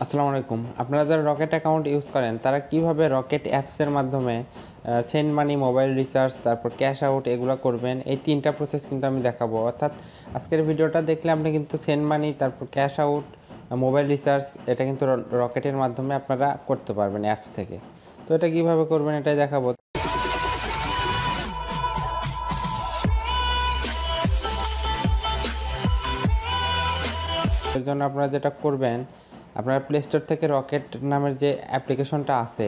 আসসালামু আলাইকুম। আপনারা যারা রকেট অ্যাকাউন্ট ইউজ করেন তারা কিভাবে রকেট অ্যাপসের মাধ্যমে সেন্ড মানি, মোবাইল রিচার্জ, তারপর ক্যাশ আউট এগুলো করবেন, এই 3টা প্রসেস কিন্তু আমি দেখাবো। অর্থাৎ আজকের ভিডিওটা দেখলে আপনি কিন্তু সেন্ড মানি, তারপর ক্যাশ আউট, মোবাইল রিচার্জ এটা কিন্তু রকেটের মাধ্যমে আপনারা করতে পারবেন অ্যাপস থেকে। তো এটা কিভাবে করবেন এটাই দেখাবো। এর জন্য আপনারা যেটা করবেন, আপনারা প্লে স্টোর থেকে রকেট নামের যে অ্যাপ্লিকেশনটা আছে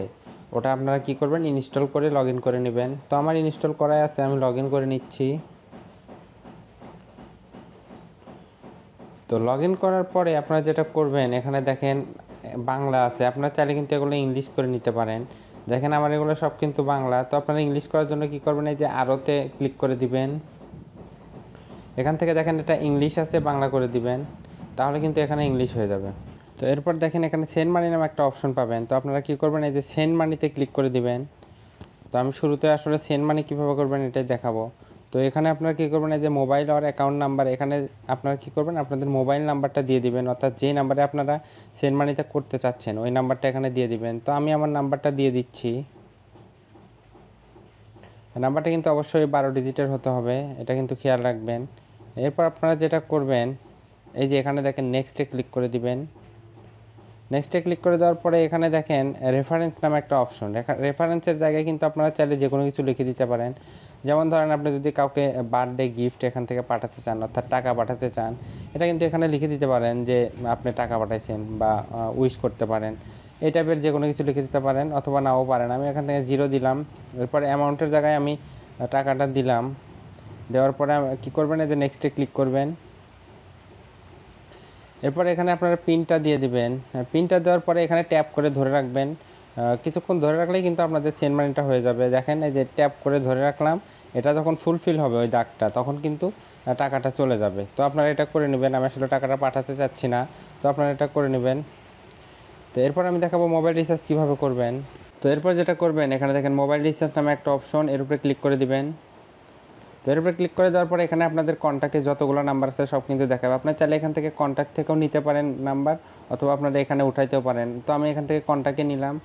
ওটা আপনারা কি করবেন, ইনস্টল করে লগ ইন করে নেবেন। তো আমার ইনস্টল করাই আছে, আমি লগ ইন করে নিচ্ছি। তো লগ ইন করার পরে আপনারা যেটা করবেন, এখানে দেখেন বাংলা আছে, আপনারা চাইলে কিন্তু এগুলো ইংলিশ করে নিতে পারেন। দেখেন আমার এগুলো সব কিন্তু বাংলা। তো আপনারা ইংলিশ করার জন্য কি করবেন, এই যে আরোতে ক্লিক করে দিবেন। এখান থেকে দেখেন এটা ইংলিশ আছে, বাংলা করে দিবেন, তাহলে কিন্তু এখানে ইংলিশ হয়ে যাবে। তো এরপর দেখেন এখানে সেন্ড মানি নামে একটা অপশন পাবেন। তো আপনারা কী করবেন, এই যে সেন্ড মানিতে ক্লিক করে দিবেন। তো আমি শুরুতে আসলে সেন্ড মানি কীভাবে করবেন এটাই দেখাবো। তো এখানে আপনারা কী করবেন, এই যে মোবাইল আর অ্যাকাউন্ট নাম্বার, এখানে আপনারা কী করবেন, আপনাদের মোবাইল নাম্বারটা দিয়ে দিবেন। অর্থাৎ যেই নাম্বারে আপনারা সেন্ড মানিতে করতে চাচ্ছেন ওই নাম্বারটা এখানে দিয়ে দিবেন। তো আমি আমার নাম্বারটা দিয়ে দিচ্ছি। নাম্বারটা কিন্তু অবশ্যই 12 ডিজিটের হতে হবে, এটা কিন্তু খেয়াল রাখবেন। এরপর আপনারা যেটা করবেন, এই যে এখানে দেখেন নেক্সটে ক্লিক করে দিবেন। নেক্সটে ক্লিক করে দেওয়ার পরে এখানে দেখেন রেফারেন্স নামে একটা অপশন। রেফারেন্সের জায়গায় কিন্তু আপনারা চাইলে যে কোনো কিছু লিখে দিতে পারেন। যেমন ধরেন আপনি যদি কাউকে বার্থডে গিফট এখান থেকে পাঠাতে চান, অর্থাৎ টাকা পাঠাতে চান, এটা কিন্তু এখানে লিখে দিতে পারেন যে আপনি টাকা পাঠাইছেন, বা উইশ করতে পারেন। এই টাইপের যে কোনো কিছু লিখে দিতে পারেন, অথবা নাও পারেন। আমি এখান থেকে 0 দিলাম। এরপরে অ্যামাউন্টের জায়গায় আমি টাকাটা দিলাম। দেওয়ার পরে কী করবেন, এই যে নেক্সটে ক্লিক করবেন। এরপর এখানে আপনারা পিনটা দিয়ে দিবেন। পিনটা দেওয়ার পরে এখানে ট্যাপ করে ধরে রাখবেন। কিছুক্ষণ ধরে রাখলেই কিন্তু আপনাদের সেন্ড মানিটা হয়ে যাবে। দেখেন এই যে ট্যাপ করে ধরে রাখলাম, এটা যখন ফুলফিল হবে ওই দাগটা, তখন কিন্তু টাকাটা চলে যাবে। তো আপনারা এটা করে নেবেন। আমি আসলে টাকাটা পাঠাতে চাচ্ছি না, তো আপনারা এটা করে নেবেন। তো এরপর আমি দেখাবো মোবাইল রিচার্জ কীভাবে করবেন। তো এরপর যেটা করবেন, এখানে দেখেন মোবাইল রিচার্জ নামে একটা অপশন, এর উপরে ক্লিক করে দিবেন। তো এর উপরে ক্লিক করে দেওয়ার পরে এখানে আপনাদের কন্ট্যাক্টে যতগুলো নাম্বার আছে সব কিন্তু দেখাবে। আপনার চাইলে এখান থেকে কন্ট্যাক্ট থেকেও নিতে পারেন নাম্বার, অথবা আপনারা এখানে উঠাইতেও পারেন। তো আমি এখান থেকে কন্ট্যাক্টে নিলাম।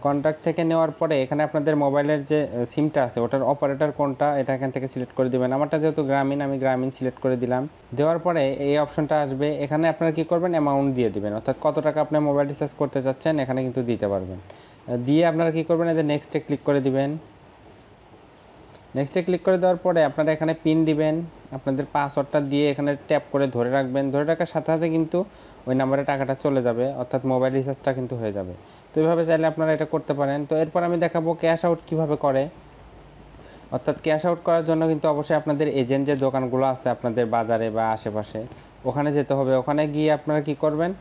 কন্ট্যাক্ট থেকে নেওয়ার পরে এখানে আপনাদের মোবাইলের যে সিমটা আছে ওটার অপারেটর কোনটা, এটা এখান থেকে সিলেক্ট করে দেবেন। আমারটা যেহেতু গ্রামীণ, আমি গ্রামীণ সিলেক্ট করে দিলাম। দেওয়ার পরে এই অপশনটা আসবে, এখানে আপনারা কী করবেন, অ্যামাউন্ট দিয়ে দেবেন। অর্থাৎ কত টাকা আপনি মোবাইল রিচার্জ করতে চাচ্ছেন এখানে কিন্তু দিতে পারবেন। দিয়ে আপনারা কী করবেন, এদের নেক্সটে ক্লিক করে দিবেন। নেক্সটে ক্লিক করে দেওয়ার পরে আপনারা এখানে পিন দিবেন। আপনাদের পাসওয়ার্ডটা দিয়ে এখানে ট্যাপ করে ধরে রাখবেন। ধরে রাখার সাথে সাথে কিন্তু ওই নাম্বারে টাকাটা চলে যাবে, অর্থাৎ মোবাইল রিচার্জটা কিন্তু হয়ে যাবে। তো এইভাবে চাইলে আপনারা এটা করতে পারেন। তো এরপর আমি দেখাবো ক্যাশ আউট কীভাবে করে। অর্থাৎ ক্যাশ আউট করার জন্য কিন্তু অবশ্যই আপনাদের এজেন্ট যে দোকানগুলো আছে আপনাদের বাজারে বা আশেপাশে, ওখানে যেতে হবে। ওখানে গিয়ে আপনারা কী করবেন,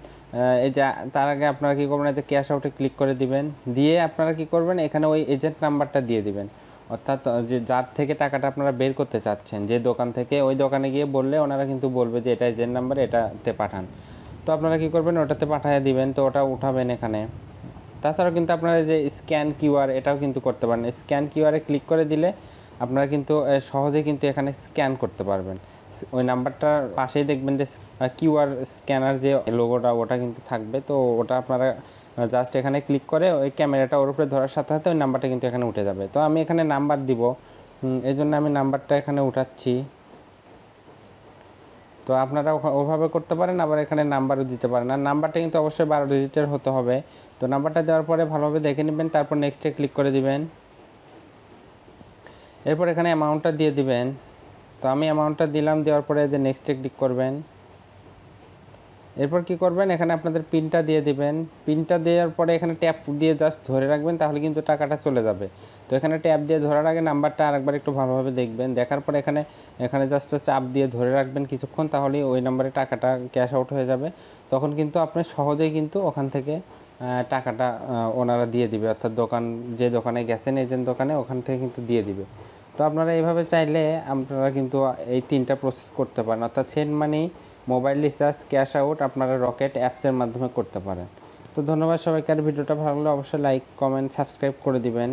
এই যে তার আগে আপনারা কী করবেন, এতে ক্যাশ আউটে ক্লিক করে দিবেন। দিয়ে আপনারা কী করবেন, এখানে ওই এজেন্ট নাম্বারটা দিয়ে দিবেন। অর্থাৎ যে যার থেকে টাকাটা আপনারা বের করতে চাচ্ছেন, যে দোকান থেকে, ওই দোকানে গিয়ে বললে ওনারা কিন্তু বলবে যে এটা এজেন্ট নাম্বার, এটাতে পাঠান। তো আপনারা কী করবেন, ওটাতে পাঠিয়ে দিবেন। তো ওটা উঠাবেন এখানে। তাছাড়াও কিন্তু আপনারা যে স্ক্যান কিউআর এটাও কিন্তু করতে পারেন। স্ক্যান কিউআরে ক্লিক করে দিলে আপনারা কিন্তু সহজেই কিন্তু এখানে স্ক্যান করতে পারবেন। ওই নাম্বারটার পাশেই দেখবেন যে কিউআর স্ক্যানার যে লোগোটা ওটা কিন্তু থাকবে। তো ওটা আপনারা জাস্ট এখানে ক্লিক করে ওই ক্যামেরাটা ওর উপরে ধরার সাথে সাথে ওই নাম্বারটা কিন্তু এখানে উঠে যাবে। তো আমি এখানে নাম্বার দিব, এই জন্য আমি নাম্বারটা এখানে উঠাচ্ছি। তো আপনারা ওভাবে করতে পারেন, আবার এখানে নাম্বারও দিতে পারেন। আর নাম্বারটা কিন্তু অবশ্যই 12 ডিজিটের হতে হবে। তো নাম্বারটা দেওয়ার পরে ভালোভাবে দেখে নেবেন, তারপর নেক্সটে ক্লিক করে দিবেন। এরপর এখানে অ্যামাউন্টটা দিয়ে দিবেন। তো আমি অ্যামাউন্টটা দিলাম, দেওয়ার পরে যে নেক্সটে ক্লিক করবেন। এরপর কি করবেন, এখানে আপনাদের পিনটা দিয়ে দিবেন। পিনটা দেওয়ার পরে এখানে ট্যাপ দিয়ে জাস্ট ধরে রাখবেন, তাহলে কিন্তু টাকাটা চলে যাবে। তো এখানে ট্যাপ দিয়ে ধরার আগে নাম্বারটা আরেকবার একটু ভালোভাবে দেখবেন। দেখার পরে এখানে জাস্ট চাপ দিয়ে ধরে রাখবেন কিছুক্ষণ, তাহলেই ওই নাম্বারে টাকাটা ক্যাশ আউট হয়ে যাবে। তখন কিন্তু আপনি সহজেই কিন্তু ওখান থেকে টাকাটা ওনারা দিয়ে দিবে। অর্থাৎ যে দোকানে গেছেন, এজেন্ট দোকানে, ওখান থেকে কিন্তু দিয়ে দিবে। তো আপনারা এইভাবে চাইলে আপনারা কিন্তু এই 3টা প্রসেস করতে পারেন। অর্থাৎ send money, mobile recharge, cash out আপনারা রকেট অ্যাপসের মাধ্যমে করতে পারেন। তো ধন্যবাদ সবাইকে। আর ভিডিওটা ভালো লাগলে অবশ্যই লাইক, কমেন্ট, সাবস্ক্রাইব করে দিবেন।